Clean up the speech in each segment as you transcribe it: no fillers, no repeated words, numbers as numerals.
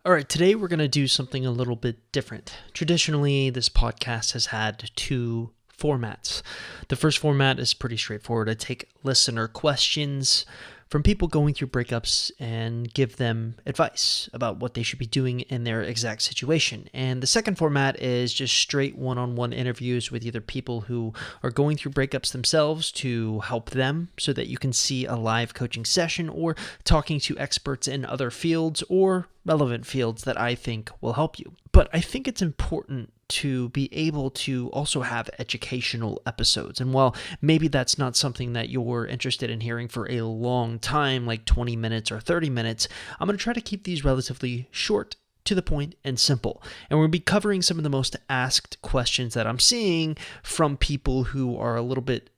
All right, today we're going to do something a little bit different. Traditionally, this podcast has had two formats. The first format is pretty straightforward. I take listener questions from people going through breakups and give them advice about what they should be doing in their exact situation. And the second format is just straight one-on-one interviews with either people who are going through breakups themselves to help them so that you can see a live coaching session, or talking to experts in other fields or relevant fields that I think will help you. But I think it's important to be able to also have educational episodes. And while maybe that's not something that you're interested in hearing for a long time, like 20 minutes or 30 minutes, I'm going to try to keep these relatively short, to the point, and simple. And we're going to be covering some of the most asked questions that I'm seeing from people who are a little bit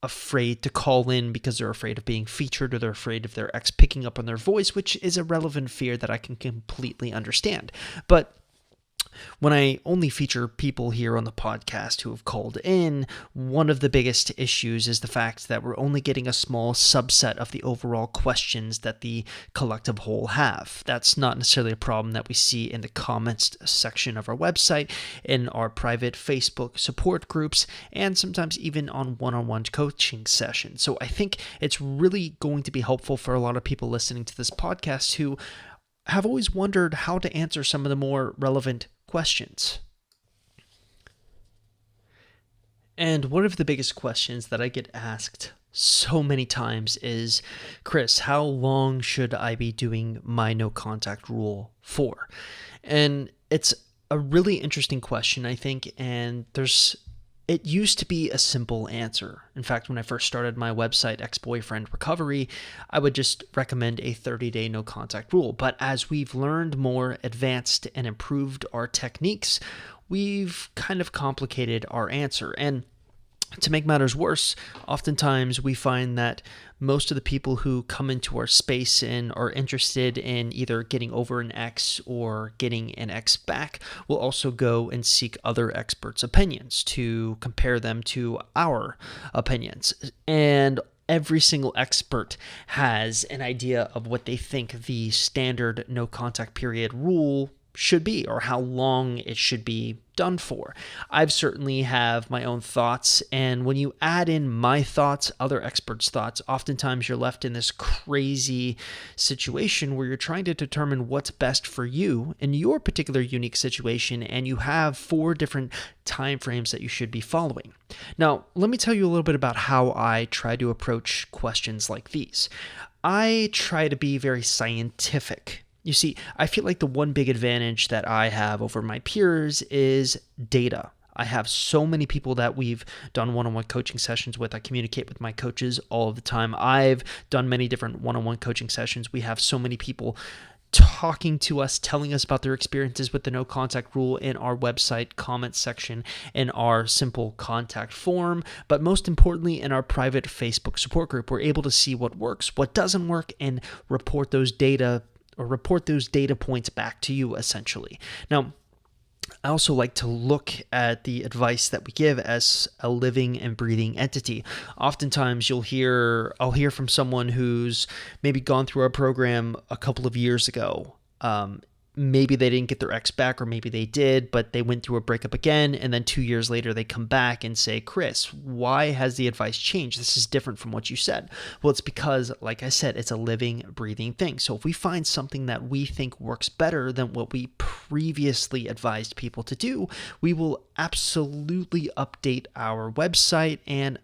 afraid to call in because they're afraid of being featured, or they're afraid of their ex picking up on their voice, which is a relevant fear that I can completely understand. But when I only feature people here on the podcast who have called in, one of the biggest issues is the fact that we're only getting a small subset of the overall questions that the collective whole have. That's not necessarily a problem that we see in the comments section of our website, in our private Facebook support groups, and sometimes even on one-on-one coaching sessions. So I think it's really going to be helpful for a lot of people listening to this podcast who have always wondered how to answer some of the more relevant questions. And one of the biggest questions that I get asked so many times is, Chris, how long should I be doing my no contact rule for? And it's a really interesting question, I think, and it used to be a simple answer. In fact, when I first started my website, Ex-Boyfriend Recovery, I would just recommend a 30-day no contact rule. But as we've learned more, advanced, and improved our techniques, we've kind of complicated our answer. And to make matters worse, oftentimes we find that most of the people who come into our space and are interested in either getting over an ex or getting an ex back will also go and seek other experts' opinions to compare them to our opinions. And every single expert has an idea of what they think the standard no contact period rule should be, or how long it should be done for. I've certainly have my own thoughts, and when you add in my thoughts, other experts' thoughts, oftentimes you're left in this crazy situation where you're trying to determine what's best for you in your particular unique situation, and you have 4 different time frames that you should be following. Now, let me tell you a little bit about how I try to approach questions like these. I try to be very scientific. You see, I feel like the one big advantage that I have over my peers is data. I have so many people that we've done one-on-one coaching sessions with. I communicate with my coaches all of the time. I've done many different one-on-one coaching sessions. We have so many people talking to us, telling us about their experiences with the no contact rule in our website comment section, in our simple contact form, but most importantly in our private Facebook support group. We're able to see what works, what doesn't work, and report those data points back to you, essentially. Now, I also like to look at the advice that we give as a living and breathing entity. Oftentimes I'll hear from someone who's maybe gone through our program a couple of years ago. Maybe they didn't get their ex back, or maybe they did, but they went through a breakup again, and then 2 years later they come back and say, Chris, why has the advice changed? This is different from what you said. Well, it's because, like I said, it's a living, breathing thing. So if we find something that we think works better than what we previously advised people to do, we will absolutely update our website and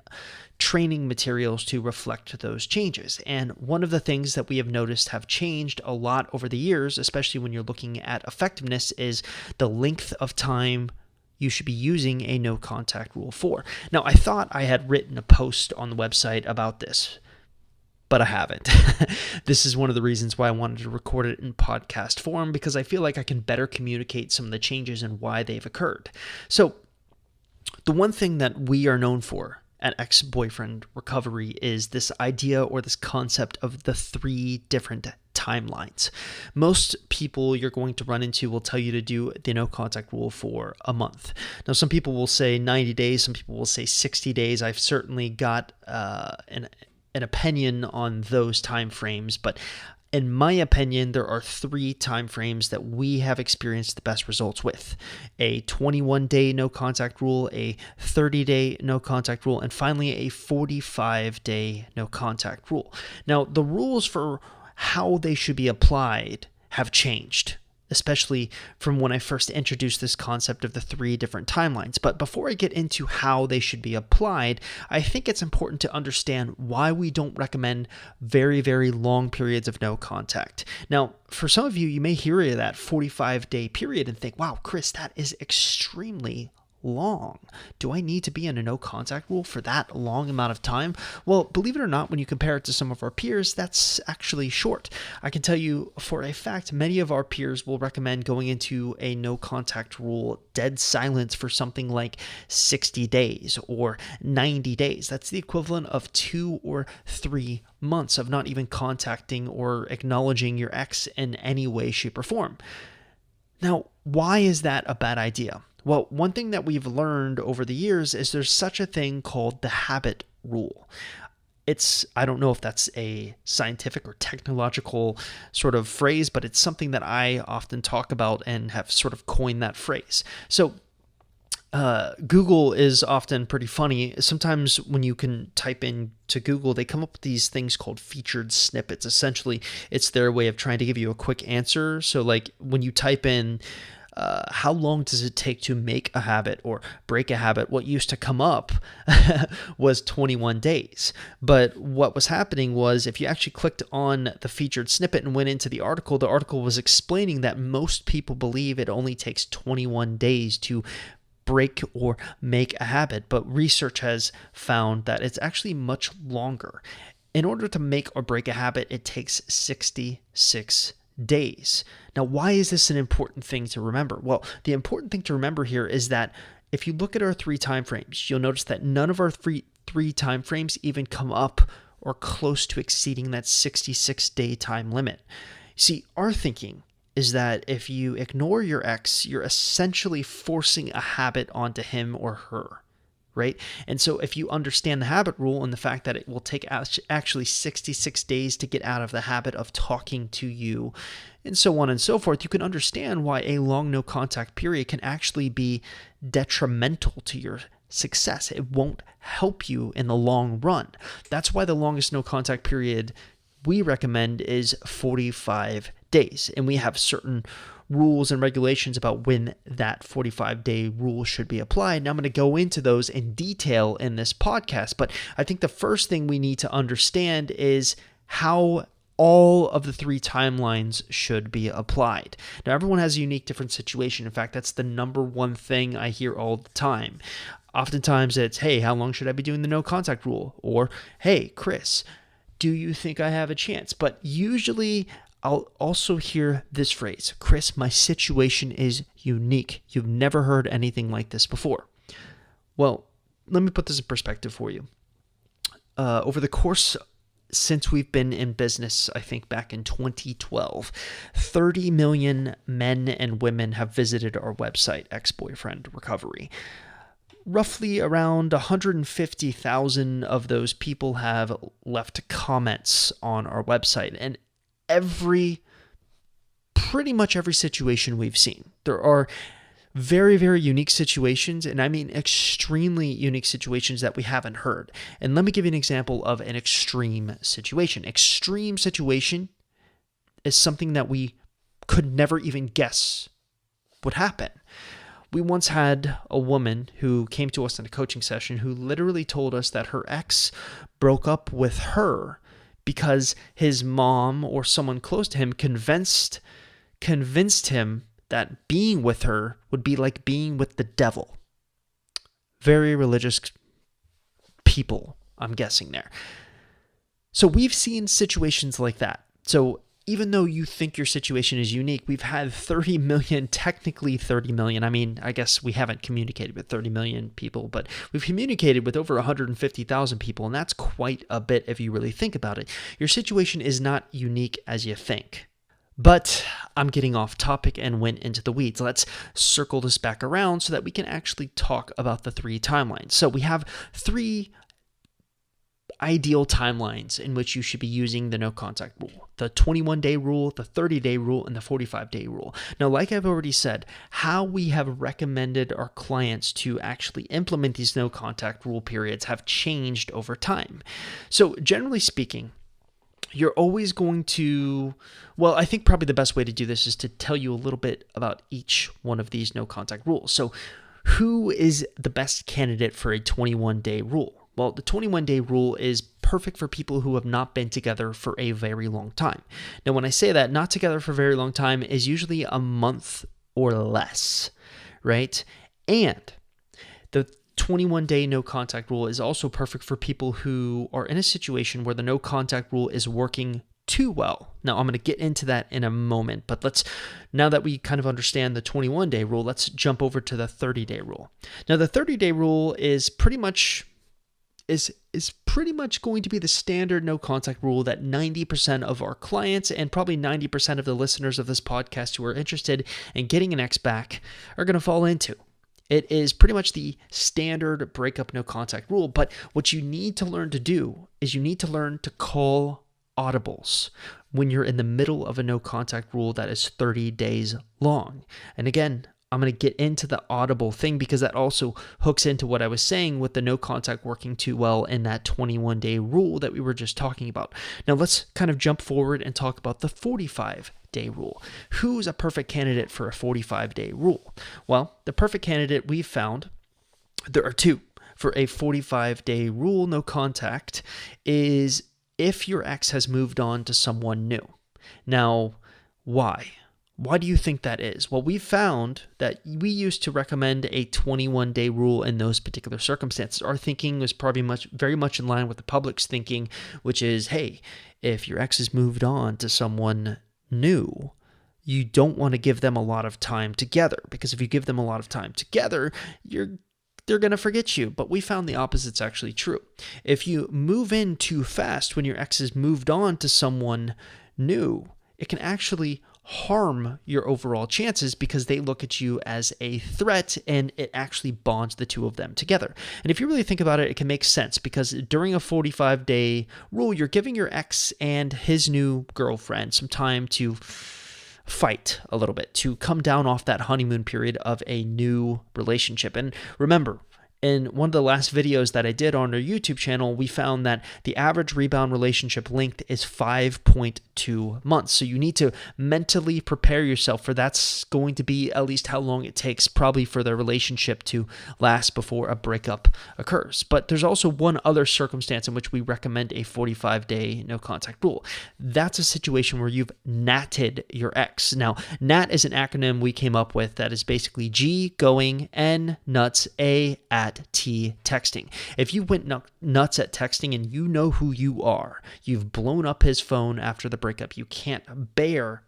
training materials to reflect those changes. And one of the things that we have noticed have changed a lot over the years, especially when you're looking at effectiveness, is the length of time you should be using a no contact rule for. Now, I thought I had written a post on the website about this, but I haven't. This is one of the reasons why I wanted to record it in podcast form, because I feel like I can better communicate some of the changes and why they've occurred. So the one thing that we are known for at Ex-Boyfriend Recovery is this idea, or this concept, of the 3 different timelines. Most people you're going to run into will tell you to do the no contact rule for a month. Now, some people will say 90 days, some people will say 60 days. I've certainly got an opinion on those time frames, but In my opinion, there are three time frames that we have experienced the best results with: a 21-day no contact rule, a 30-day no contact rule, and finally a 45-day no contact rule. Now, the rules for how they should be applied have changed, especially from when I first introduced this concept of the three different timelines. But before I get into how they should be applied, I think it's important to understand why we don't recommend very, very long periods of no contact. Now, for some of you, you may hear that 45-day period and think, wow, Chris, that is extremely long. Do I need to be in a no contact rule for that long amount of time? Well, believe it or not, when you compare it to some of our peers, that's actually short. I can tell you for a fact, many of our peers will recommend going into a no contact rule dead silence for something like 60 days or 90 days. That's the equivalent of 2 or 3 months of not even contacting or acknowledging your ex in any way, shape, or form. Now, why is that a bad idea? Well, one thing that we've learned over the years is there's such a thing called the habit rule. I don't know if that's a scientific or technological sort of phrase, but it's something that I often talk about and have sort of coined that phrase. So Google is often pretty funny. Sometimes when you can type in to Google, they come up with these things called featured snippets. Essentially, it's their way of trying to give you a quick answer. So like when you type in, how long does it take to make a habit or break a habit? What used to come up was 21 days. But what was happening was if you actually clicked on the featured snippet and went into the article was explaining that most people believe it only takes 21 days to break or make a habit. But research has found that it's actually much longer. In order to make or break a habit, it takes 66 days. Now, why is this an important thing to remember? Well, the important thing to remember here is that if you look at our three time frames, you'll notice that none of our three time frames even come up or close to exceeding that 66-day time limit. See, our thinking is that if you ignore your ex, you're essentially forcing a habit onto him or her, right? And so if you understand the habit rule and the fact that it will take actually 66 days to get out of the habit of talking to you and so on and so forth, you can understand why a long no contact period can actually be detrimental to your success. It won't help you in the long run. That's why the longest no contact period we recommend is 45 days. And we have certain rules and regulations about when that 45-day rule should be applied. Now I'm going to go into those in detail in this podcast, but I think the first thing we need to understand is how all of the three timelines should be applied. Now, everyone has a unique, different situation. In fact, that's the number one thing I hear all the time. Oftentimes it's, hey, how long should I be doing the no contact rule? Or, hey, Chris, do you think I have a chance? But usually I'll also hear this phrase, Chris, my situation is unique. You've never heard anything like this before. Well, let me put this in perspective for you. Over the course since we've been in business, I think back in 2012, 30 million men and women have visited our website, Ex-Boyfriend Recovery. Roughly around 150,000 of those people have left comments on our website. And pretty much every situation we've seen, there are very, very unique situations, and I mean extremely unique situations that we haven't heard. And let me give you an example of an extreme situation. Extreme situation is something that we could never even guess would happen. We once had a woman who came to us in a coaching session who literally told us that her ex broke up with her because his mom or someone close to him convinced him that being with her would be like being with the devil. Very religious people, I'm guessing there. So we've seen situations like that. So even though you think your situation is unique, we've had 30 million, technically 30 million. I mean, I guess we haven't communicated with 30 million people, but we've communicated with over 150,000 people, and that's quite a bit if you really think about it. Your situation is not unique as you think. But I'm getting off topic and went into the weeds. Let's circle this back around so that we can actually talk about the three timelines. So we have three ideal timelines in which you should be using the no contact rule: the 21-day rule, the 30-day rule, and the 45-day rule. Now, like I've already said, how we have recommended our clients to actually implement these no contact rule periods have changed over time. So generally speaking, you're always going to, well, I think probably the best way to do this is to tell you a little bit about each one of these no contact rules. So who is the best candidate for a 21-day rule? Well, the 21-day rule is perfect for people who have not been together for a very long time. Now, when I say that, not together for a very long time is usually a month or less, right? And the 21-day no contact rule is also perfect for people who are in a situation where the no contact rule is working too well. Now, I'm going to get into that in a moment, but now that we kind of understand the 21-day rule, let's jump over to the 30-day rule. Now, the 30-day rule is pretty much going to be the standard no contact rule that 90% of our clients and probably 90% of the listeners of this podcast who are interested in getting an ex back are going to fall into. It is pretty much the standard breakup no contact rule, but what you need to learn to do is you need to learn to call audibles when you're in the middle of a no contact rule that is 30 days long. And again, I'm going to get into the audible thing because that also hooks into what I was saying with the no contact working too well in that 21-day rule that we were just talking about. Now let's kind of jump forward and talk about the 45-day rule. Who's a perfect candidate for a 45-day rule? Well, the perfect candidate we've found, there are two for a 45-day rule no contact, is if your ex has moved on to someone new. Now, why? Why do you think that is? Well, we found that we used to recommend a 21-day rule in those particular circumstances. Our thinking was probably very much in line with the public's thinking, which is, hey, if your ex has moved on to someone new, you don't want to give them a lot of time together, because if you give them a lot of time together, they're going to forget you. But we found the opposite's actually true. If you move in too fast when your ex has moved on to someone new, it can actually harm your overall chances because they look at you as a threat, and it actually bonds the two of them together. And if you really think about it, it can make sense because during a 45-day rule, you're giving your ex and his new girlfriend some time to fight a little bit, to come down off that honeymoon period of a new relationship. And remember, in one of the last videos that I did on our YouTube channel, we found that the average rebound relationship length is 5.2 months. So you need to mentally prepare yourself for that's going to be at least how long it takes probably for the relationship to last before a breakup occurs. But there's also one other circumstance in which we recommend a 45-day no contact rule. That's a situation where you've natted your ex. Now, nat is an acronym we came up with that is basically G going, N nuts, A at T texting. If you went nuts at texting and you know who you are, you've blown up his phone after the breakup, you cannot bear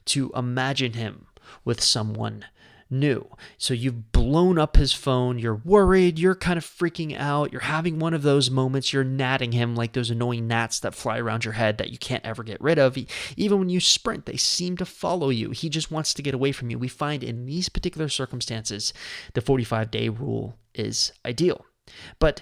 to imagine him with someone new. So you've blown up his phone, you're worried, you're kind of freaking out, you're having one of those moments, you're natting him like those annoying gnats that fly around your head that you can't ever get rid of. Even when you sprint, they seem to follow you. He just wants to get away from you. We find in these particular circumstances, the 45-day rule is ideal. But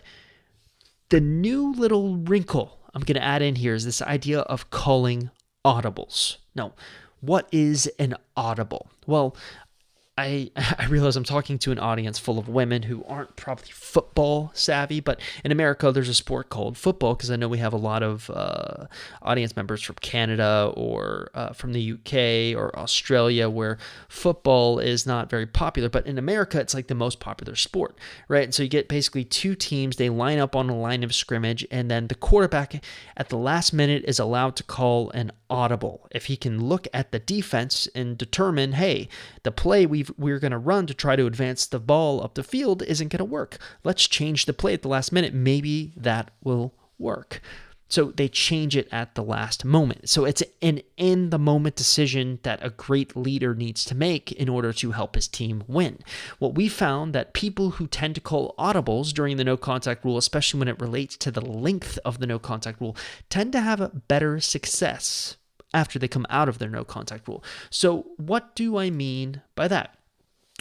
the new little wrinkle I'm going to add in here is this idea of calling audibles. Now, what is an audible? Well, I realize I'm talking to an audience full of women who aren't probably football savvy, but in America, there's a sport called football because I know we have a lot of audience members from Canada or from the UK or Australia where football is not very popular, but in America, it's like the most popular sport, right? And so you get basically two teams, they line up on a line of scrimmage, and then the quarterback at the last minute is allowed to call an audible. If he can look at the defense and determine, hey, the play we're going to run to try to advance the ball up the field isn't going to work. Let's change the play at the last minute. Maybe that will work. So they change it at the last moment. So it's an in-the-moment decision that a great leader needs to make in order to help his team win. What we found that people who tend to call audibles during the no-contact rule, especially when it relates to the length of the no-contact rule, tend to have a better success after they come out of their no-contact rule. So what do I mean by that?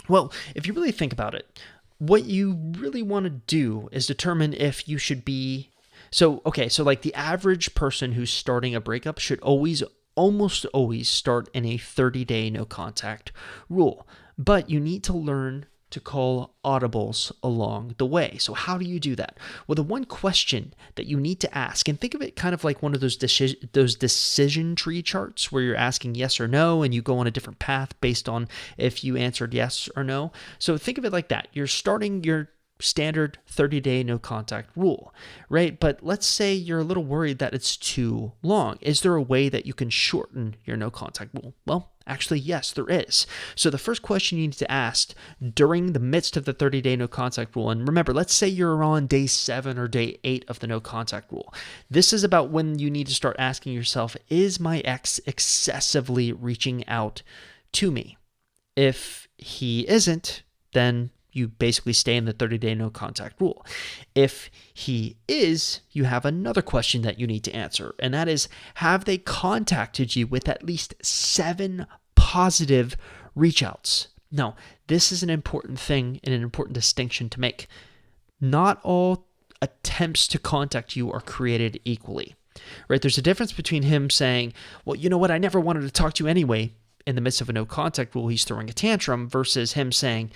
Well, if you really think about it, what you really want to do is determine if you should be. So like the average person who's starting a breakup should almost always start in a 30-day no contact rule. But you need to learn to call audibles along the way. So how do you do that? Well, the one question that you need to ask, and think of it kind of like one of those decision tree charts where you're asking yes or no, and you go on a different path based on if you answered yes or no. So think of it like that. You're starting your standard 30-day no contact rule, right? But let's say you're a little worried that it's too long. Is there a way that you can shorten your no contact rule? Well, actually, yes, there is. So the first question you need to ask during the midst of the 30-day no contact rule, and remember, let's say you're on day 7 or day 8 of the no contact rule. This is about when you need to start asking yourself, is my ex excessively reaching out to me? If he isn't, then you basically stay in the 30-day no contact rule. If he is, you have another question that you need to answer, and that is, have they contacted you with at least 7 positive reach outs? Now, this is an important thing and an important distinction to make. Not all attempts to contact you are created equally, right? There's a difference between him saying, well, you know what, I never wanted to talk to you anyway, in the midst of a no contact rule, he's throwing a tantrum, versus him saying,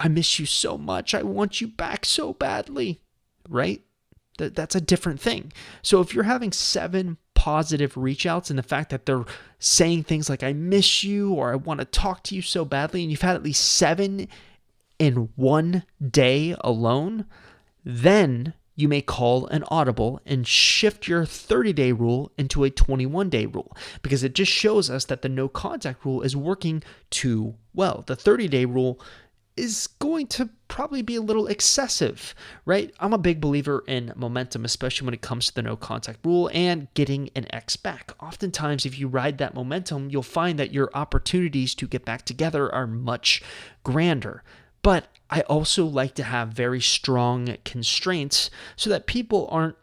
I miss you so much. I want you back so badly, right? That's a different thing. So if you're having 7 positive reach outs and the fact that they're saying things like, I miss you, or I want to talk to you so badly, and you've had at least 7 in one day alone, then you may call an audible and shift your 30-day rule into a 21-day rule, because it just shows us that the no contact rule is working too well. The 30-day rule is going to probably be a little excessive, right? I'm a big believer in momentum, especially when it comes to the no contact rule and getting an ex back. Oftentimes, if you ride that momentum, you'll find that your opportunities to get back together are much grander. But I also like to have very strong constraints so that people aren't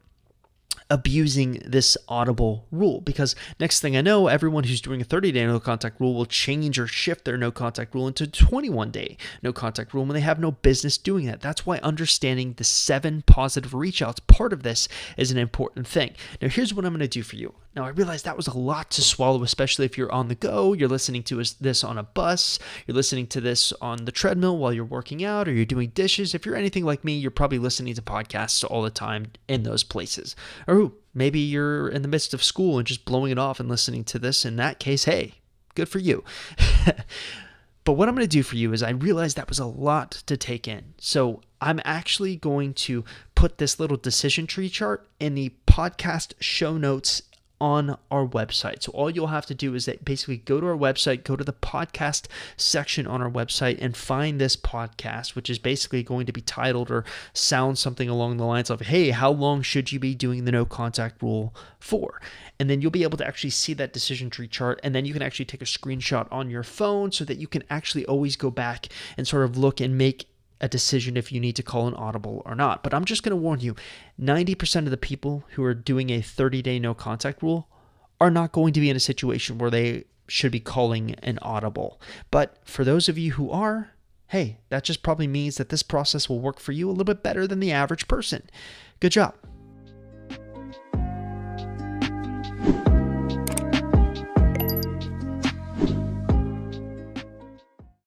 abusing this audible rule, because next thing I know, everyone who's doing a 30-day no contact rule will change or shift their no contact rule into 21-day no contact rule when they have no business doing that. That's why understanding the 7 positive reach outs part of this is an important thing. Now, here's what I'm going to do for you. Now, I realize that was a lot to swallow, especially if you're on the go, you're listening to this on a bus, you're listening to this on the treadmill while you're working out, or you're doing dishes. If you're anything like me, you're probably listening to podcasts all the time in those places. Or maybe you're in the midst of school and just blowing it off and listening to this. In that case, hey, good for you. But what I'm going to do for you is, I realized that was a lot to take in. So I'm actually going to put this little decision tree chart in the podcast show notes on our website. So all you'll have to do is that basically go to our website, go to the podcast section on our website, and find this podcast, which is basically going to be titled or sound something along the lines of, hey, how long should you be doing the no contact rule for? And then you'll be able to actually see that decision tree chart, and then you can actually take a screenshot on your phone so that you can actually always go back and sort of look and make a decision if you need to call an audible or not. But I'm just going to warn you, 90% of the people who are doing a 30-day no contact rule are not going to be in a situation where they should be calling an audible. But for those of you who are, hey, that just probably means that this process will work for you a little bit better than the average person. Good job.